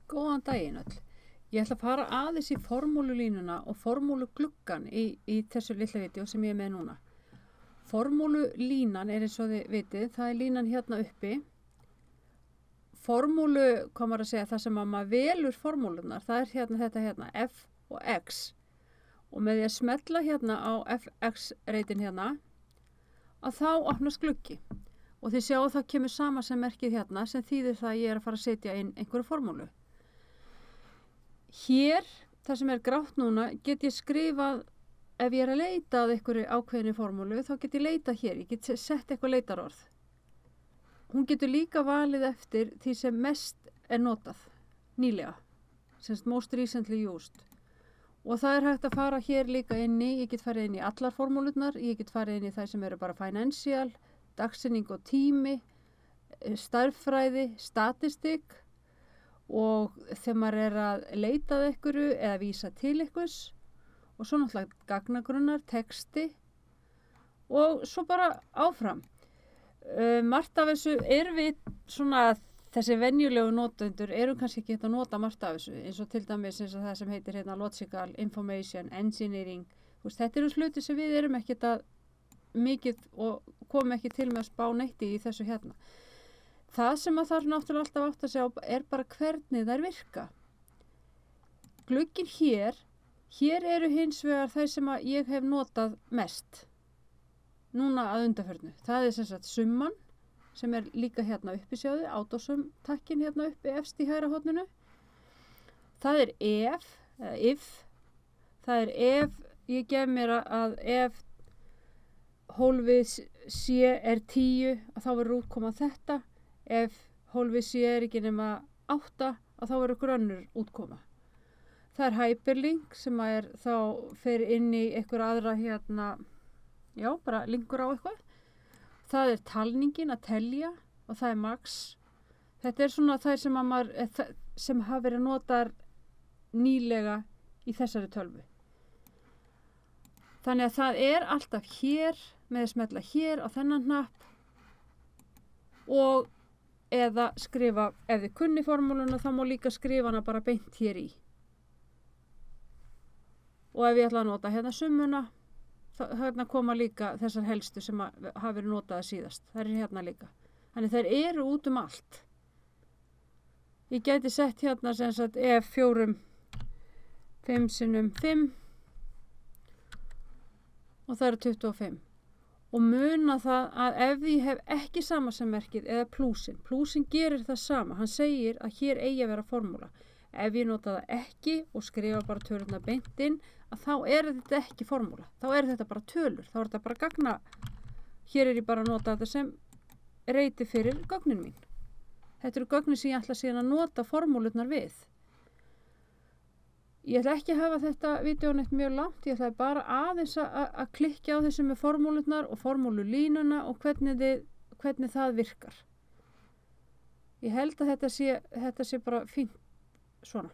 Góðan daginn öll. Ég ætla að fara aðeins í formúlulínuna og formúlugluggan í þessu litla vídeó sem ég er með núna. Formúlulínan eins og þið vitið, það línan hérna uppi. Formúlu, hvað maður að segja, það sem að maður velur formúlunar, það hérna þetta hérna, F og X. Og með því að smella hérna á FX-reitin hérna, að þá opnast gluggi. Og þið sjáu það kemur sama sem merkið hérna, sem þýðir það að ég er að fara að setja inn einhverju formúlu. Hér, það sem er grátt núna, get ég skrifað, ef ég er að leita að einhverju ákveðinni formúlu, þá get ég leitað hér, ég get sett eitthvað leitarorð. Hún getur líka valið eftir því sem mest er notað, nýlega, semst most recently used. Og það er hægt að fara hér líka inn í, ég get farið inn í allar formúlurnar, ég get farið inn í þær sem eru bara financial, dagsetning og tími, stærðfræði, statistik og þegar maður er að leita að einhverju eða vísa til einhvers og svo náttúrulega gagnagrunnar, texti og svo bara áfram. Margt af þessu við svona þessi venjulegu notendur kannski ekki að nota margt af þessu eins og til dæmis eins og það sem heitir hérna logical, information, engineering. Þetta eru hluti sem við erum ekkert að mikið og komum ekki til með að spá neitt í þessu hérna. Það sem að þarf náttúrulega alltaf átt að sjá er bara hvernig þær virka. Glugginn hér eru hins vegar þær sem að ég hef notað mest. Núna að undanförnu. Það er sem sagt summan sem er líka hérna uppi sjáðu, autosum-takkin hérna uppi efst í hægra horninu. Það er if. Það er ef ég gef mér að ef hólfið C er 10 að þá verður útkoma þetta. Ef hólfið C er ekki nema 8 að þá verður ykkur önnur útkoma. Það er hyperlink sem er þá fer inn í einhver aðra hérna, já, bara linkur á eitthvað. Það er talningin að telja og það er max. Þetta er svona þær sem, sem hafa verið notar nýlega í þessari tölvu. Þannig að það er alltaf hér með að smetla hér á þennan hnapp og eða skrifa, ef þið kunni formúluna þá má líka skrifa hana bara beint hér í. Og ef ég ætla að nota hérna summuna, þarna koma líka þessar helstu sem hafa verið notaða síðast. Það er hérna líka. Þannig þær eru út allt. Ég gæti sett hérna sem sagt ef 4, 5 sinnum 5 og það eru 25. Og muna það að ef ég hef ekki sama sem merkið eða plúsin. Plúsin gerir það sama. Hann segir að hér eigi að vera formúla. Ef ég nota það ekki og skrifa bara tölurna beint inn, að þá er þetta ekki formúla. Þá er þetta bara tölur. Þá er þetta bara gagna. Hér er ég bara að nota þetta sem reiti fyrir gögnin mín. Þetta eru gögnin sem ég ætla síðan að nota formúlurnar við. Ég ætla ekki að hafa þetta vídeónett mjög langt. Ég ætla bara aðeins að klikka á þessu með formúlurnar og formúlulínuna og hvernig það virkar. Ég held að þetta sé bara fínt svona.